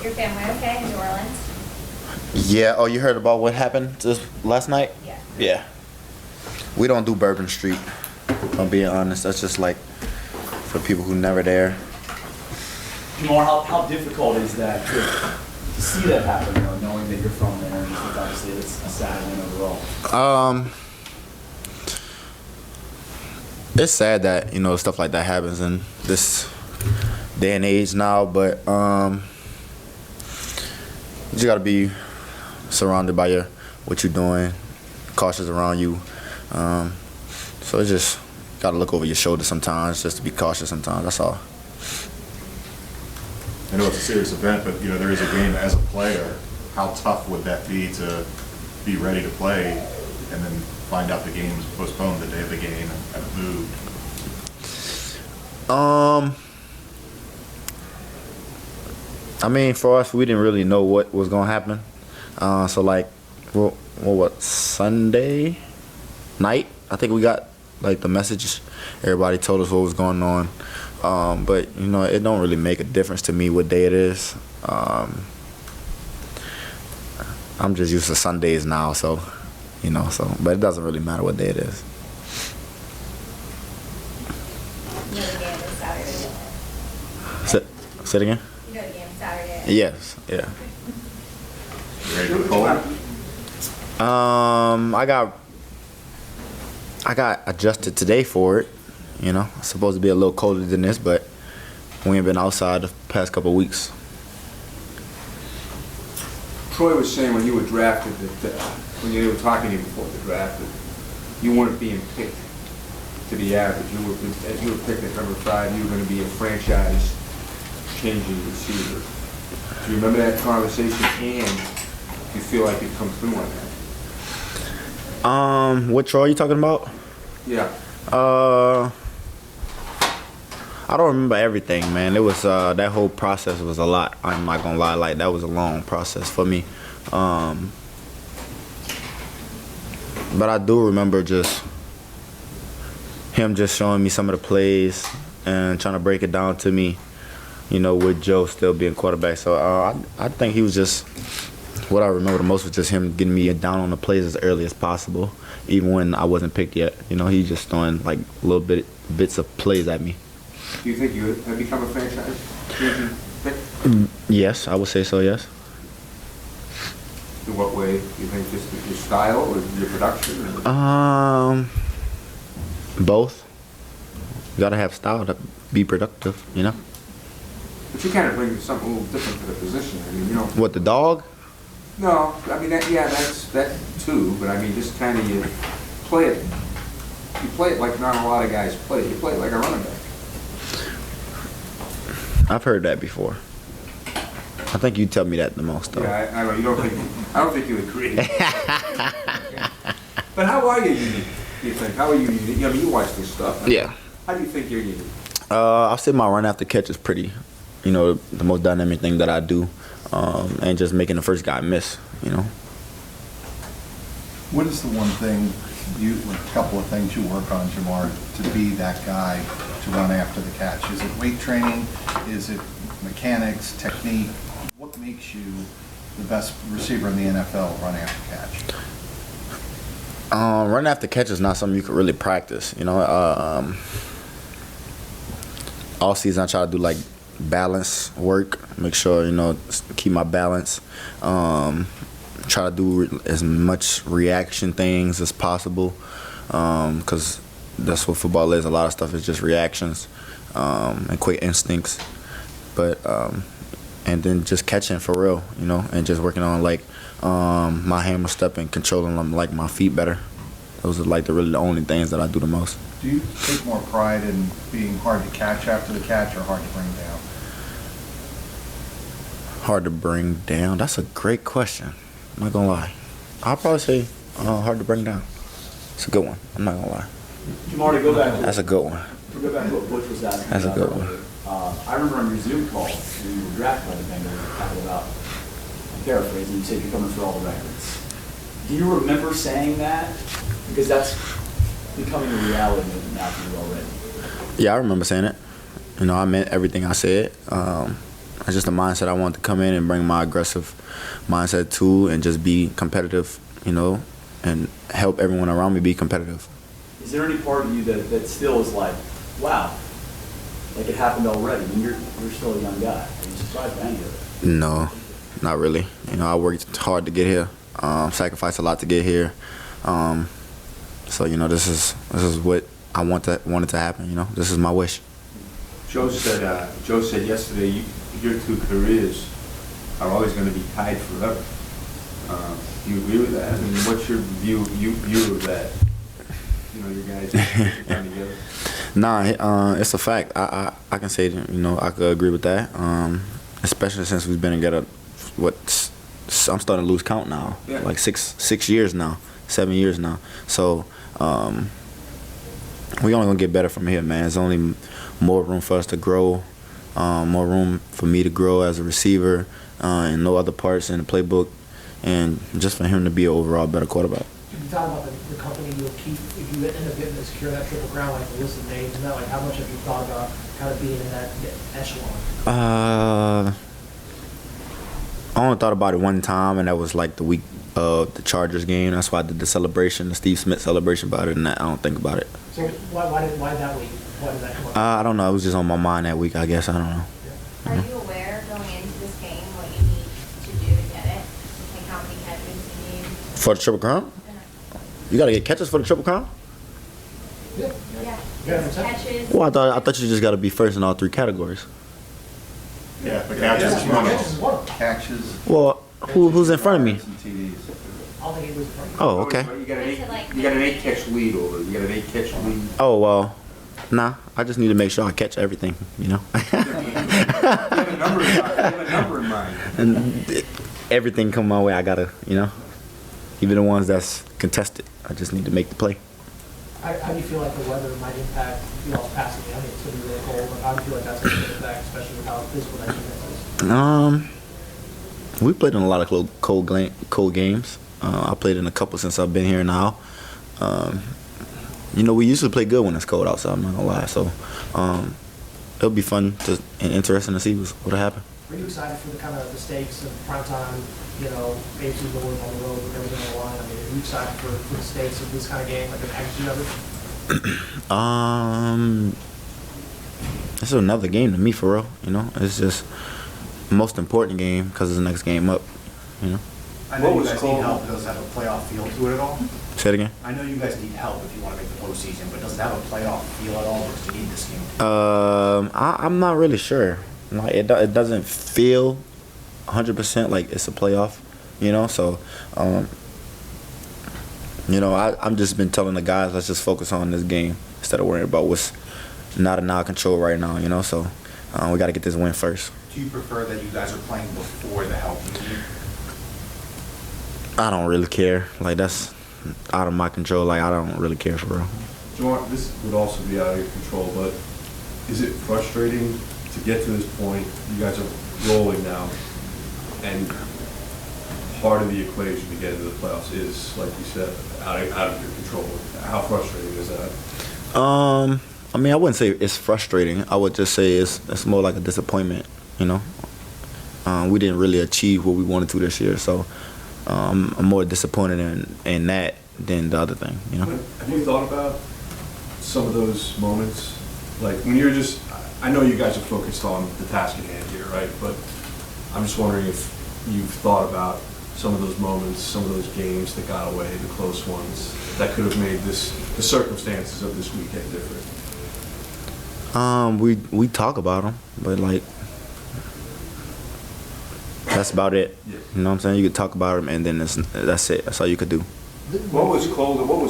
your family okay in New Orleans? Yeah. Oh, you heard about what happened just last night? Yeah. Yeah. We don't do Bourbon Street. I'm being honest. That's just like for people who never there. Jamar, how difficult is that to see that happen, knowing that you're from there, and obviously it's a sad win overall? It's sad that stuff like that happens in this day and age now, but you just gotta be surrounded by what you're doing, cautious around you. So it's just gotta look over your shoulder sometimes, just to be cautious sometimes. That's all. I know it's a serious event, but there is a game. As a player, how tough would that be to be ready to play and then find out the game was postponed the day of the game and moved? I mean, for us, we didn't really know what was gonna happen. So like, what Sunday night? I think we got like the message. Everybody told us what was going on. But it don't really make a difference to me what day it is. I'm just used to Sundays now, so but it doesn't really matter what day it is. You know the game is Saturday. Say it again? You know the game is Saturday. Yes, yeah. You ready for the cold? I got adjusted today for it. It's supposed to be a little colder than this, but we ain't been outside the past couple of weeks. Troy was saying when you were drafted that when you were talking to you before the draft, that you weren't being picked to be average. As you were picked at number 5, you were going to be a franchise-changing receiver. Do you remember that conversation, and do you feel like it come through on that? What Troy are you talking about? Yeah. I don't remember everything, man. It was that whole process was a lot. I'm not gonna lie, like that was a long process for me. But I do remember just him just showing me some of the plays and trying to break it down to me, with Joe still being quarterback. So I think he was just, what I remember the most was just him getting me down on the plays as early as possible, even when I wasn't picked yet. He just throwing like little bits of plays at me. Do you think you have become a franchise pick? Yes, I would say so, yes. In what way? Do you think just your style or your production? Both. You gotta have style to be productive, But you kind of bring something a little different to the position. I mean, What, the dog? No, I mean, that's that too, but I mean, just kind of you play it like not a lot of guys play. You play it like a running back. I've heard that before. I think you tell me that the most, though. Yeah, I know. I don't think you agree. But how are you unique, do you think? How are you unique? I mean, you watch this stuff. Yeah. How do you think you're unique? I'll say my run after catch is pretty, the most dynamic thing that I do. And just making the first guy miss, What is the one thing a couple of things you work on, Jamar, to be that guy to run after the catch? Is it weight training? Is it mechanics, technique? What makes you the best receiver in the NFL running after catch? Running after catch is not something you could really practice, all season I try to do like balance work, make sure keep my balance, try to do as much reaction things as possible, because that's what football is. A lot of stuff is just reactions and quick instincts, but and then just catching for real, and just working on like my hammer step and controlling like my feet better. Those are like really the only things that I do the most. Do you take more pride in being hard to catch after the catch or hard to bring down? Hard to bring down? That's a great question. I'm not gonna lie. I'll probably say hard to bring down. It's a good one. I'm not gonna lie. Jamar, to go back. That's a good one. To go back to what Butch was asking. That's a good one. I remember on your Zoom call when you were drafted by the Bengals, talking about, I'm paraphrasing, you said you're coming for all the records. Do you remember saying that? Because that's becoming a reality now for you already. Yeah, I remember saying it. I meant everything I said. It's just a mindset I want to come in and bring my aggressive mindset to, and just be competitive, you know, and help everyone around me be competitive. Is there any part of you that still is like, wow, like it happened already? I mean, you're still a young guy. Are you surprised by any of it? No, not really. You know, I worked hard to get here, sacrificed a lot to get here. So you know, this is what I wanted to happen. You know, this is my wish. Joe said yesterday, your two careers are always going to be tied forever. Do you agree with that? I mean, what's your view of that? You know, your guys come together. Nah, it's a fact. I can say that, you know, I could agree with that. Especially since we've been together. I'm starting to lose count now. Yeah. Like 6 years now, 7 years now. So we only gonna get better from here, man. There's only more room for us to grow, more room for me to grow as a receiver, and no other parts in the playbook, and just for him to be an overall better quarterback. Have you thought about the company you'll keep if you end up getting to secure that triple crown, like the list of names and that? Like, how much have you thought about kind of being in that echelon? I only thought about it one time, and that was like the week of the Chargers game. That's why I did the celebration, the Steve Smith celebration. But other than that, I don't think about it. So why that week? Why did that come up? I don't know. It was just on my mind that week, I guess. I don't know. Are you aware going into this game what you need to do to get it? Like how many catches you need? For the Triple Crown? You got to get catches for the Triple Crown? Yeah. Yeah. Yeah, It's catches. Well, I thought you just got to be first in all 3 categories. Yeah, the Catches catches is one of is them. one of them. Catches. Well, who's in front of me? And TDs. I don't think it was from. Oh, okay. You got an 8-catch lead over. You got an 8-catch lead. Oh, well, nah. I just need to make sure I catch everything, you know? You have a number in mind. And everything come my way, I got to, you know? Even the ones that's contested, I just need to make the play. How do you feel like the weather might impact y'all's passing game? I mean, it's going to be really cold, but how do you feel like that's going to impact, especially with how physical that defense is? We played in a lot of cold games. I played in a couple since I've been here now. You know, we usually play good when it's cold outside, I'm not gonna lie. So it'll be fun and interesting to see what'll happen. Are you excited for the kind of the stakes of prime time, you know, AFC North on the road with everything on the line? I mean, are you excited for the stakes of this kind of game, like the magnitude of it? It's another game to me, for real. You know, it's just the most important game because it's the next game up. You know. I know What you was guys called- need help, but does it have a playoff feel to it at all? Say it again. I know you guys need help if you want to make the postseason, but does it have a playoff feel at all, because you need this game? I'm not really sure. Like it doesn't feel 100% like it's a playoff, you know. So, you know, I'm just been telling the guys, let's just focus on this game instead of worrying about what's not in our control right now, you know. So, we got to get this win first. Do you prefer that you guys are playing before the help you need? I don't really care. Like that's out of my control. Like I don't really care for real. Jamar, this would also be out of your control, but is it frustrating to get to this point? You guys are rolling now, and part of the equation to get into the playoffs is, like you said, out of your control. How frustrating is that? I mean, I wouldn't say it's frustrating. I would just say it's more like a disappointment. You know, we didn't really achieve what we wanted to this year, so I'm more disappointed in that than the other thing. You know. Have you thought about some of those moments, like when you're just? I know you guys are focused on the task at hand here, right? But I'm just wondering if you've thought about some of those moments, some of those games that got away, the close ones, that could have made the circumstances of this weekend different. We talk about them, but like that's about it. Yeah. You know what I'm saying? You could talk about them, and then that's it. That's all you could do. What was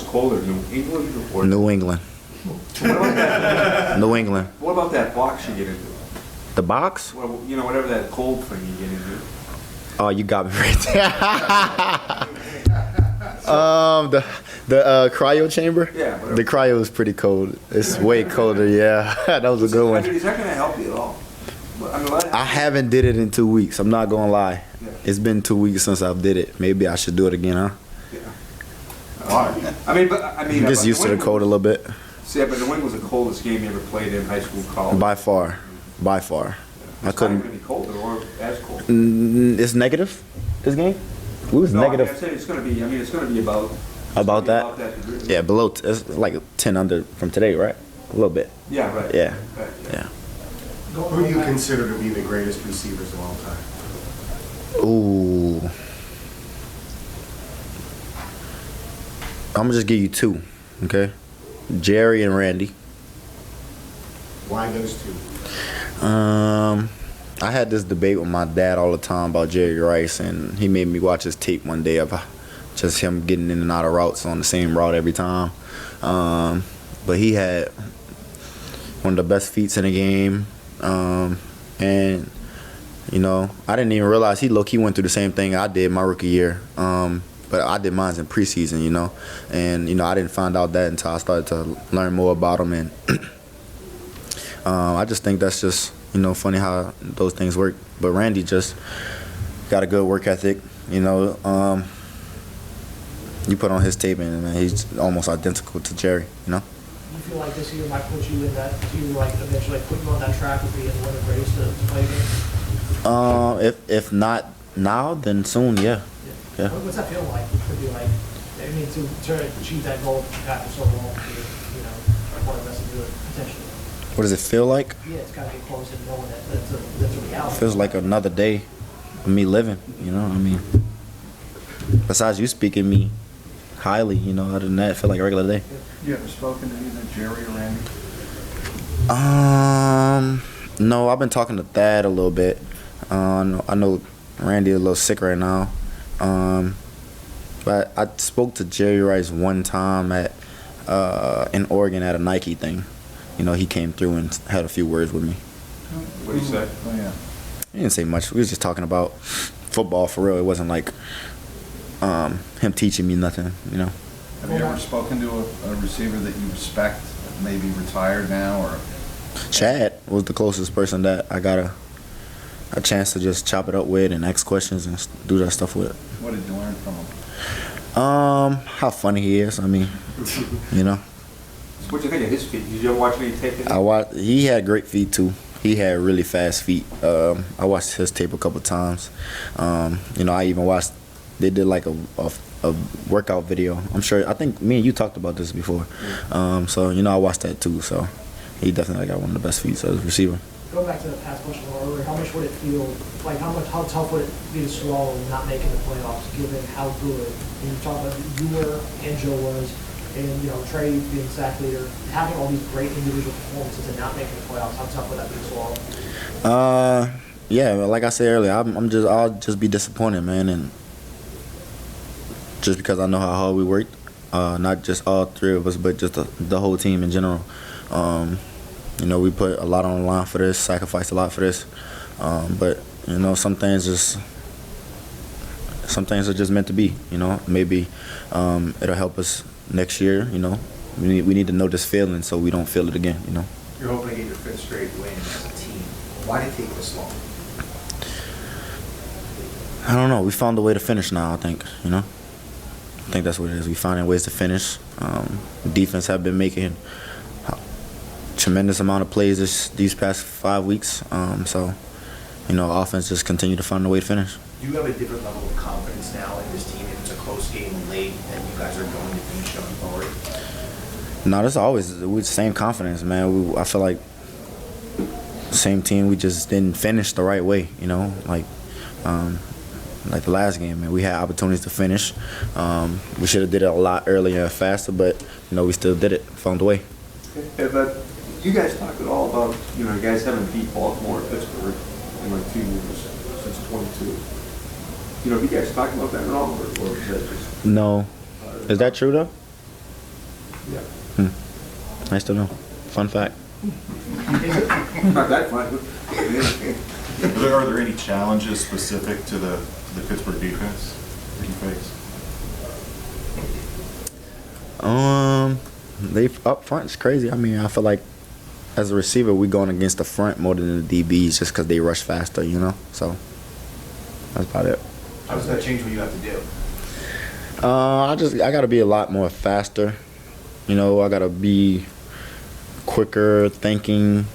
colder, New England or New England. New England. What about that box you get into? The box? Well, you know, whatever that cold thing you get into. Oh, you got me right there. The cryo chamber. Yeah, whatever. The cryo is pretty cold. It's way colder. Yeah, that was a good I one. mean, is that going to help you at all? I mean, I haven't did it in 2 weeks. I'm not gonna lie. Yeah. It's been 2 weeks since I've did it. Maybe I should do it again, huh? I mean, I'm just used to the cold a little bit. See, but New England was the coldest game you ever played in high school, college. By far. I It's not couldn't. gonna be colder or as cold. It's negative this game. We was No, I mean, negative I'm saying it's gonna be, it's gonna be about. about that. About that degree. Yeah, below. It's like 10 under from today, right? A little bit. Yeah, right. Yeah. Right, Yeah. Who do you consider to be the greatest receivers of all time? Ooh. I'm gonna just give you two, okay? Jerry and Randy. Why those two? I had this debate with my dad all the time about Jerry Rice, and he made me watch his tape one day of just him getting in and out of routes on the same route every time. But he had one of the best feats in the game, and you know, I didn't even realize he low-key went through the same thing I did my rookie year. But I did mine in preseason, you know, and you know I didn't find out that until I started to learn more about him, and I just think that's just, you know, funny how those things work. But Randy just got a good work ethic, you know. You put on his tape and man, he's almost identical to Jerry, you know. You feel like this year might put you in that, do you like eventually put you on that track of being one of the greatest to play against? If not now, then soon, yeah. Yeah. What's that feel like? To be like, I mean, to achieve that goal after so long, you know, one of the best to do it potentially. What does it feel like? Yeah, it's gotta get close and knowing that that's a reality. Feels like another day of me living, you know. I mean, besides you speaking me highly, you know, other than that, it feel like a regular day. You ever spoken to either Jerry or Randy? No, I've been talking to Thad a little bit. I know Randy a little sick right now. But I spoke to Jerry Rice one time at in Oregon at a Nike thing. You know, he came through and had a few words with me. What do you say? Oh, yeah. He didn't say much. We was just talking about football for real. It wasn't like him teaching me nothing, you know. Have you ever spoken to a receiver that you respect, maybe retired now, or? Chad was the closest person that I got a chance to just chop it up with and ask questions and do that stuff with. What did you learn from him? How funny he is. I mean, you know. So what do you think of his feet? Did you ever watch any tape? He had great feet too. He had really fast feet. I watched his tape a couple times. You know, I even watched. They did like a workout video. I think me and you talked about this before. So you know, I watched that too. So he definitely got one of the best feet as a receiver. Going back to the past question earlier, how much would it feel like? How tough would it be to swallow not making the playoffs, given how good? And you talk about you were and Joe was, and you know Trey being sack leader, having all these great individual performances and not making the playoffs. How tough would that be to swallow? Yeah, like I said earlier, I'll just be disappointed, man, and just because I know how hard we worked, not just all three of us, but just the whole team in general. You know, we put a lot on the line for this, sacrificed a lot for this, but you know, some things are just meant to be. You know, maybe it'll help us next year. You know, we need to know this feeling so we don't feel it again. You know. You're hoping to get your fifth straight win as a team. Why did it take this long? I don't know. We found a way to finish now. I think. You know. I think that's what it is. We finding ways to finish. Defense have been making tremendous amount of plays these past 5 weeks. So, you know, offense just continue to find a way to finish. Do you have a different level of confidence now in this team if it's a close game late and you guys are going to finish going forward? No, that's always the same confidence, man. I feel like same team. We just didn't finish the right way, you know, like the last game, man. We had opportunities to finish. We should have did it a lot earlier and faster, but you know, we still did it. Found a way. Yeah, but you guys talked at all about, you know, you guys haven't beat Baltimore or Pittsburgh in like 2 years since 22. You know, have you guys talked about that at all, or is that just? No. Is that true though? Yeah. Nice to know. Fun fact. Not that fun. Are there any challenges specific to the Pittsburgh defense that you face? They up front is crazy. I mean, I feel like as a receiver, we going against the front more than the DBs just because they rush faster, you know. So that's about it. How does that change what you have to do? I gotta be a lot more faster. You know, I gotta be quicker thinking.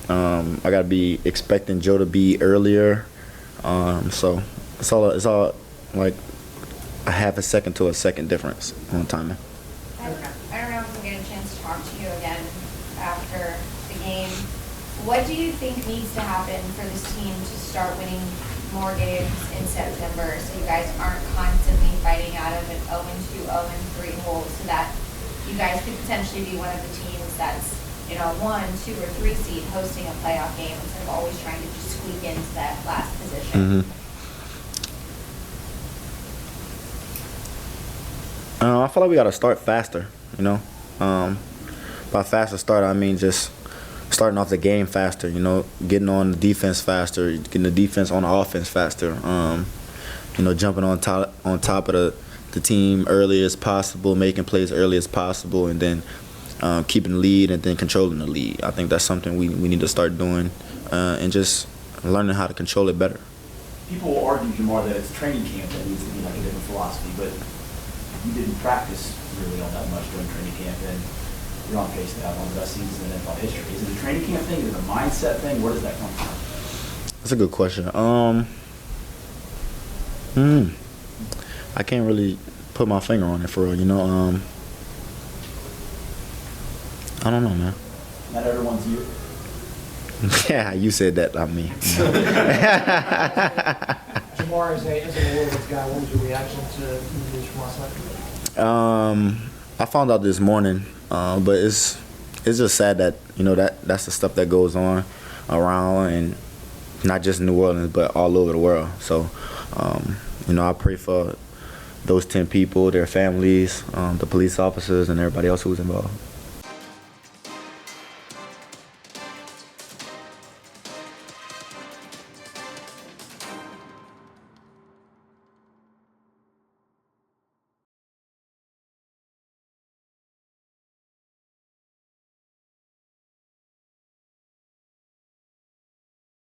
I gotta be expecting Joe to be earlier. So it's all like a half a second to a second difference on timing. I don't know if we'll get a chance to talk to you again after the game. What do you think needs to happen for this team to start winning more games in September, so you guys aren't constantly fighting out of an 0-2, 0-3 hole, so that you guys could potentially be one of the teams that's, 1, 2, or 3 seed hosting a playoff game instead of always trying to just squeak into that last position? I feel like we got to start faster, By faster start, I mean just starting off the game faster, getting on the defense faster, getting the defense on the offense faster, jumping on top of the team early as possible, making plays early as possible, and then keeping the lead and then controlling the lead. I think that's something we need to start doing and just learning how to control it better. People will argue, Jamar, that it's training camp that needs to be like a different philosophy, but you didn't practice really all that much during training camp, and you're on pace to have one of the best seasons in NFL history. Is it a training camp thing? Is it a mindset thing? Where does that come from? That's a good question. I can't really put my finger on it for real, I don't know, man. Not everyone's you. Yeah, you said that, not me. Jamar, as a Warriors guy, what was your reaction to the news from last night? I found out this morning, but it's just sad that that's the stuff that goes on around, and not just in New Orleans but all over the world. So I pray for those 10 people, their families, the police officers, and everybody else who was involved.